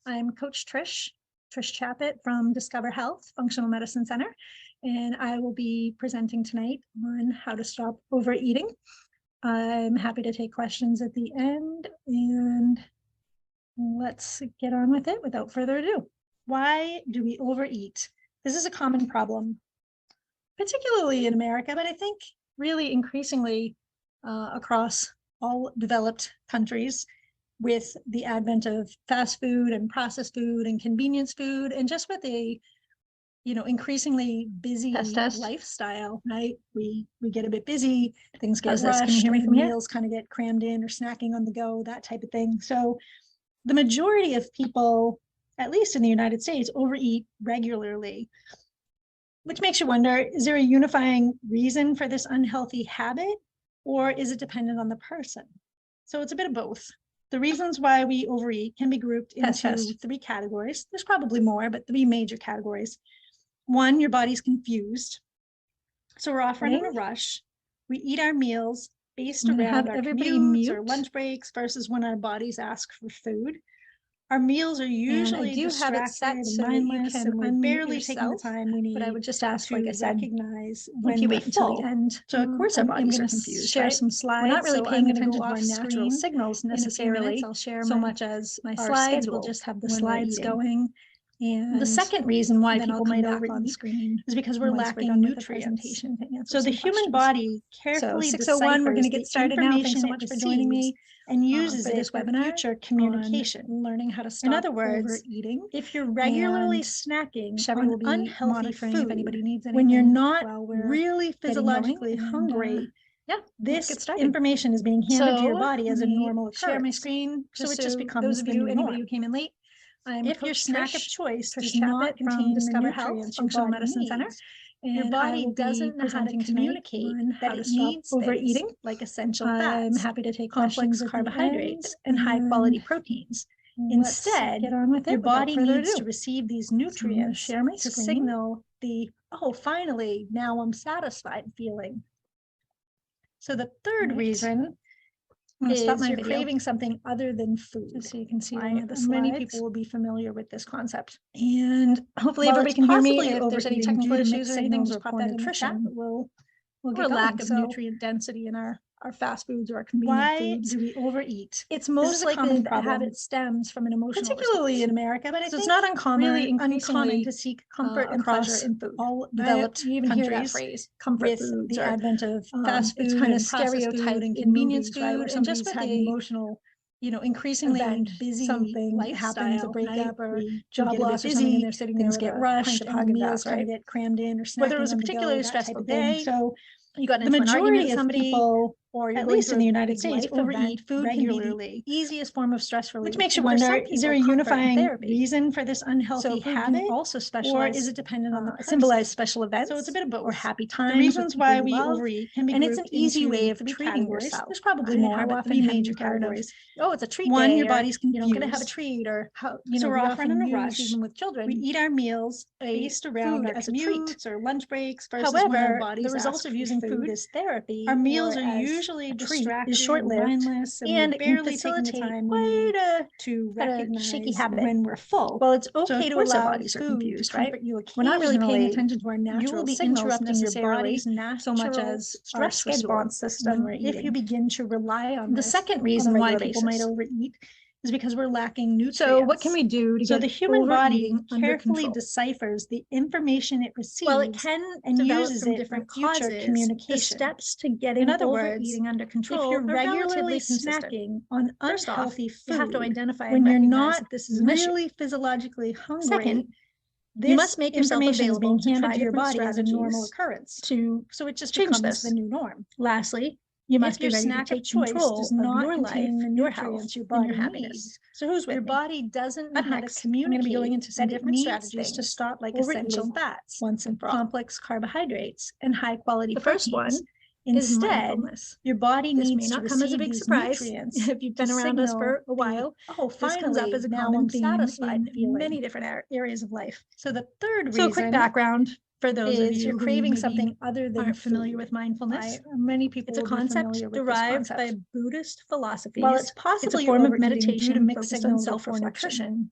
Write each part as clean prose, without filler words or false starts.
I'm Coach Trish Chappett from Discover Health Functional Medicine Center, and I will be presenting tonight on how to stop overeating. I'm happy to take questions at the end, and let's get on with it without further ado. Why do we overeat? This is a common problem, particularly in America, but I think really increasingly across all developed countries, with the advent of fast food and processed food and convenience food, and just with a increasingly busy lifestyle, right? We get a bit busy, things get rushed, can you hear me from here? Meals kind of get crammed in, or snacking on the go, that type of thing. So the majority of people, at least in the United States, overeat regularly, which makes you wonder, is there a unifying reason for this unhealthy habit, or is it dependent on the person? So it's a bit of both. The reasons why we overeat can be grouped into three categories. There's probably more, but three major categories. One, your body's confused. So we're often in a rush. We eat our meals based around our commutes or lunch breaks versus when our bodies ask for food. Our meals are usually distracted, mindless, and we're barely taking the time we need. But I would just ask, like I said, recognize when you wait until the end. So of course our bodies are confused. Share some slides. We're not really paying attention to our natural signals necessarily. I'll share so much as my slides. We'll just have the slides going. And the second reason why people might overeat on screen is because we're lacking nutrients. So the human body carefully deciphers we're going to get started now. Thanks so much for joining me. And uses this webinar future communication, learning how to stop. In other words, overeating. If you're regularly snacking on unhealthy food, if anybody needs anything, when you're not really physiologically hungry, this information is being handed to your body as a normal occurrence. Share my screen, so it just becomes the new norm. Anybody who came in late, if your snack of choice does not contain Discover Health Functional Medicine Center, your body doesn't know how to communicate that it needs overeating, like essential fats. I'm happy to take complex carbohydrates and high quality proteins. Instead, your body needs to receive these nutrients to signal the, oh, finally, now I'm satisfied feeling. So the third reason is you're craving something other than food. Just so you can see one of the slides. Many people will be familiar with this concept. And hopefully everybody can hear me. If there's any technical issues or anything, just pop that in the chat. We'll get lack of nutrient density in our fast foods or our convenient foods. Why do we overeat? It's most likely the habit stems from an emotional particularly in America, but it's not uncommon, really uncommon to seek comfort and pleasure in food. All developed you even hear that phrase, comfort foods, the advent of fast food, it's kind of stereotyped and convenience food, and just with the emotional, increasingly busy something happens, a breakup or job loss or something, and they're sitting there, things get rushed, and meals kind of get crammed in, or whether it was a particularly stressful day. So you got into the majority of people, or at least in the United States, overeat food regularly. Easiest form of stress relief. Which makes you wonder, is there a unifying reason for this unhealthy habit? Also specialize, or is it dependent on the symbolize special events? So it's a bit of both. Or happy times. The reasons why we overeat can be, and it's an easy way of treating yourself. There's probably more, but three major categories. Oh, it's a treat. One, your body's confused. You're going to have a treat, or how so we're often in a rush. Even with children, we eat our meals based around our commutes or lunch breaks. However, the result of using food is therapy. Our meals are usually distracted, short-lived, and it can facilitate quite to recognize shaky habit when we're full. Well, it's okay to allow bodies are confused, right? We're not really paying attention to our natural signals. You will be interrupting your body's so much as stress response system if you begin to rely on the second reason why people might overeat is because we're lacking nutrients. So what can we do to get the human body carefully deciphers the information it receives? Well, it can and uses from different causes. Communication. The steps to getting in other words, under control. If you're regularly snacking on unhealthy food, you have to identify when you're not this is really physiologically hungry. Second, you must make yourself available to handed to your body as a normal occurrence. So it just becomes the new norm. Lastly, you must be ready to take control of your life, your health, your body, and your happiness. So who's with your body doesn't know how to communicate. I'm going to be going into some different strategies to stop like essential fats, once and for all, complex carbohydrates, and high quality proteins. The first one instead, your body needs to come as a big surprise if you've been around us for a while. Oh, finally, this comes up as a common theme in many different areas of life. So the third reason. So quick background. For those of you craving something other than aren't familiar with mindfulness, many people it's a concept derived by Buddhist philosophy. While it's possible it's a form of meditation to mix signals on self-reflection.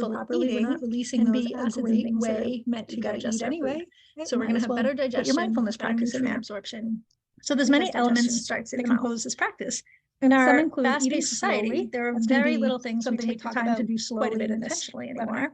mindful properly, we're eating not releasing can those be a acids and great things that are way meant to to go to digest eat our food. anyway. So we're going to have better digestion, put your mindfulness better practice in nutrient there. absorption. So there's many elements starts in that the mouth. compose this practice. In Some our include eating fast-paced society, slowly. there are That's gonna very be little things we something we take the talk time about to do quite a slowly bit and in this intentionally webinar. anymore.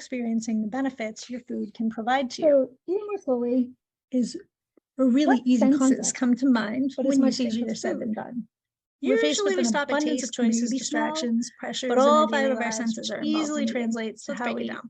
experiencing the benefits your food can provide to you. So eating more slowly Is a really What easy senses concept, come to mind, but when it's you much think easier of said than food? done. We're faced Usually with we an stop at abundance taste, of choices, maybe smell, distractions, pressures, but in our all daily five of our lives, senses which are involved easily in eating. translates So to let's how break we it eat. down.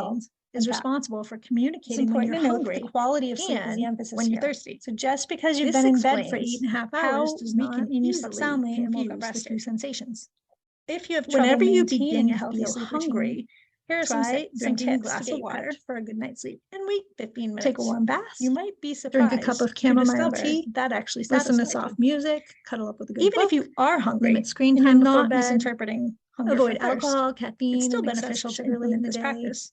salt is and fat. responsible for It's communicating when important you're to note that hungry the quality of sleep is the and emphasis when you're here. thirsty. So just because you've This been in bed for explains 8.5 how hours does we not can mean you slept easily soundly and woke up confuse rested. the two sensations. If you have Whenever trouble you maintaining begin a to healthy feel sleep hungry, routine, here are try some drinking a tips to glass get of you water prepped. for a good night's sleep in wait 15 minutes. Take a warm bath, You might be surprised drink a cup of to chamomile discover tea, that actually listen to satisfies you. soft music, cuddle up with a good Even book, if you are hungry limit screen and time you're before not bed, misinterpreting hunger avoid for thirst, alcohol, it's caffeine, still and beneficial excessive to sugar late in implement the this day. practice.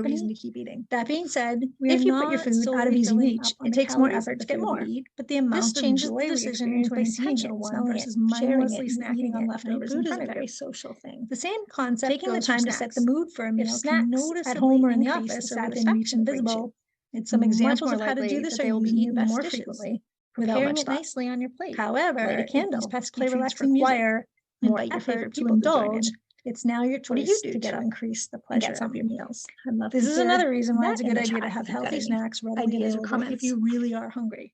no reason company. to keep eating. That being said, We if are you put your not food out of solely easy filling reach, up on it the takes more calories of effort the to get food more. we eat, But the this amount of changes the joy we decision experience by by seeing it, intentional one smelling it, versus sharing mindlessly it, and snacking eating on it. leftovers in Food is front a of very you. social thing. The same concept Taking the goes for time to set snacks. the mood for a If meal can snacks noticeably at home or in the increase office the are within reach and satisfaction it brings visible, you. some Much examples more of how to do likely this that are they will be using eaten best more dishes frequently, without preparing much it thought. nicely on your plate. However, light a if candle, these pesky play foods relaxing music, require more invite your favorite effort to people to join indulge, in. it's now your What do you choice do to get to up increase the and pleasure get of some. your meals? I'd love This to is hear another reason why that it's a in good the idea chat to if have you've got healthy any snacks readily ideas or available if comments. you really are hungry.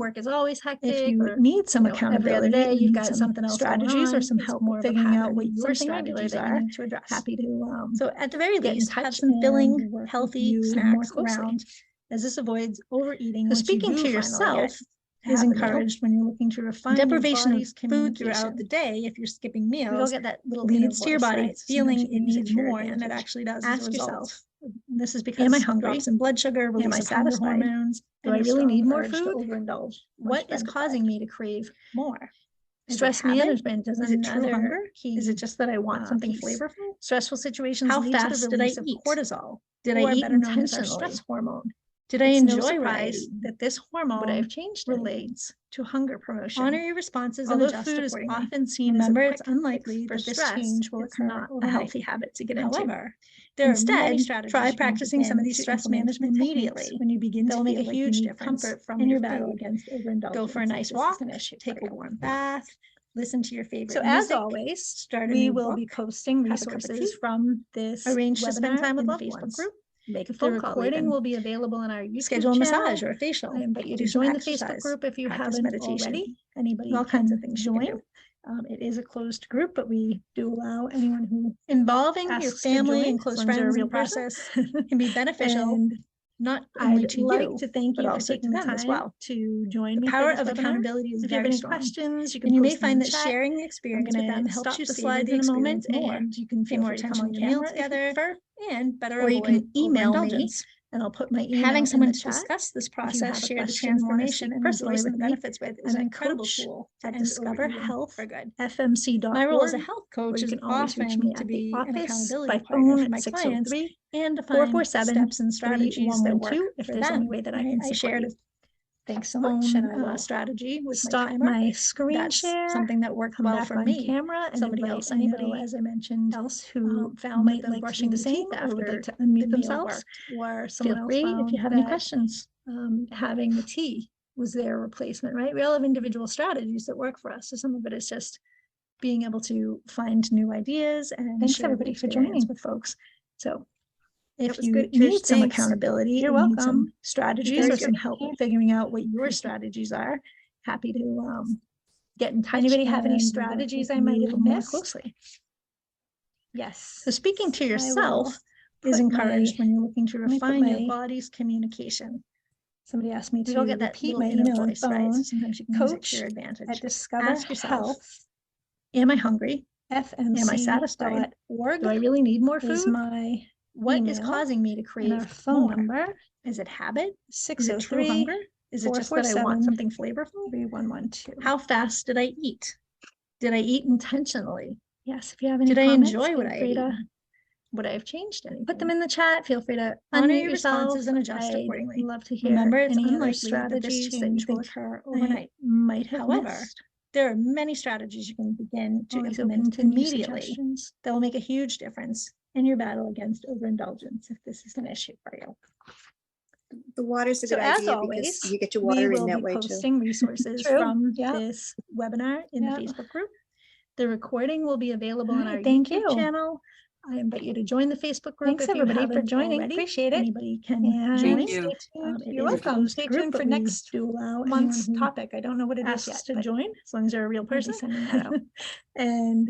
work is always hectic, if you or need some every other accountability, day and you've need got some something else going strategies or on, some it's help more of a figuring out pattern, what your something regular strategies that you are, need to address. happy to So at the very get in least, have touch some and filling, work with healthy you more snacks closely. around, as this avoids overeating. So Once you speaking do to finally yourself get is have a meal. encouraged when you're looking to refine your Deprivation of body's food throughout communication. the day, if you're skipping We all meals, get that little inner leads to your voice, body right? So feeling sometimes it you use needs to your more than it advantage. actually does as a Ask result. yourself, This is am I because hungry? drops in blood sugar, Am release I of hunger satisfied? hormones, Do and I a really strong need more urge to food? overindulge. Or What is spend it causing back? me to crave more? Is it Stress habit? management is Is it true another hunger? key. Is it just that I want something piece. flavorful? Stressful situations How lead to fast the did I release of eat? cortisol, Did I or eat better known as our intentionally? stress hormone. Did I It's no enjoy what I surprise ate? That this Would I hormone have changed anything? relates to hunger promotion. Honor your responses and Although adjust food is accordingly. often seen Remember, as a it's quick unlikely fix for that this stress, change will it's occur not a overnight. healthy habit to get into. However, There are instead, many strategies try you can practicing some of begin these to stress implement management immediately. techniques when you begin They'll to make feel a like you huge need difference comfort from in your your battle food. against overindulgence. Go for a nice if this is walk, an issue take for a you. warm bath, listen to your favorite So music, as always, start a we new will book, be posting have a cup of resources tea, from this arrange to spend webinar time with in the loved Facebook ones, group. Make a the phone call recording even. will be available in our YouTube Schedule a channel. massage or a facial. I invite you Do to some join the exercise, Facebook group if you practice haven't meditation. already. Anybody All kinds of can things you can join. do. It is a closed group, but we do allow anyone who Involving your asks to family join, and as close long as they're a friends in real the person. process can be beneficial, And not only I'd to like you, to thank but you for also to taking the them as time well. to join The me power for this of webinar. accountability is If you have very any strong. questions, you can And you may post them in find the that chat. sharing the I'm experience with going them to help helps you you savor slide the the in a moment experience more. and You can pay feel more free to come attention on to the meal camera if you together prefer, and better or you avoid can email me, overindulgence. and I'll put my email Having in someone the to chat. discuss this If you process, have a share the question or wanna transformation, speak and personally rejoice in with the me, benefits with is I'm an a incredible coach tool to at end Discover overeating Health for good. FMC.org. My role as a health or coach you is can always reach me often to at the be an office accountability by partner phone for my at clients 603 and to find 447 steps and strategies that work 3112 if for there's them. any way that I can I support shared you. Thanks so a much, and I phone will strategy with my stop timer. my screen That's share, something that worked come well back for on me. camera, and Somebody invite else I know, anybody as I mentioned, else who found that might them like to brushing do the the same teeth or would like after to the unmute meal themselves. worked, or someone Feel else free if found you have any that questions. Having the tea was their replacement, right? We all have individual strategies that work for us. So some of it is just being able to find new ideas and Thanks, share the everybody, for experience joining. with folks. So That if was you good, Trish. need some Thanks. accountability, You're and need some welcome. strategies Very or some good. help figuring out what your strategies are, happy to get in touch. Anybody have any and work strategies with I might you have more missed? closely. Yes. So speaking to I will yourself is put encouraged my- when you're looking to let me put refine your my- body's communication. Somebody asked me We to all get that repeat little my inner email and voice, right? So phone. sometimes you can use it to Coach your advantage. at Discover Ask yourself, Health am I hungry? FMC.org satisfied? Do I really need more is food? my What is email, causing me to and crave our phone more? number Is it habit? Is it true 603 hunger? Is it just that I want 447 something flavorful? 3112. How fast did I eat? Did I eat intentionally? Yes, if you have any Did I comments, enjoy what feel I free ate? to Would I have changed anything? put them in the chat. Feel free to Honor unmute your yourself. responses and adjust I'd accordingly. love to hear Remember, it's any other unlikely that this strategies that you change will think occur I overnight. might have However, missed. There are many strategies you can begin to Always open implement to new immediately suggestions. that will make a huge difference in your battle against overindulgence if this is an issue for you. The water's a So good as idea always, because you get your we water will in be that way too. posting resources True. from Yeah. this webinar in Yeah. the Facebook group. The recording will be available on All our right, thank YouTube you. channel. I invite you to join the Facebook group Thanks if you everybody for haven't joining. already. Appreciate it. Anybody can And join. you. Stay tuned. It You're is a welcome. closed Stay group, tuned but for we next do allow month's anyone who topic. I don't know what it is asks yet, to but join, as long as they're a real I'll be person. sending that out. And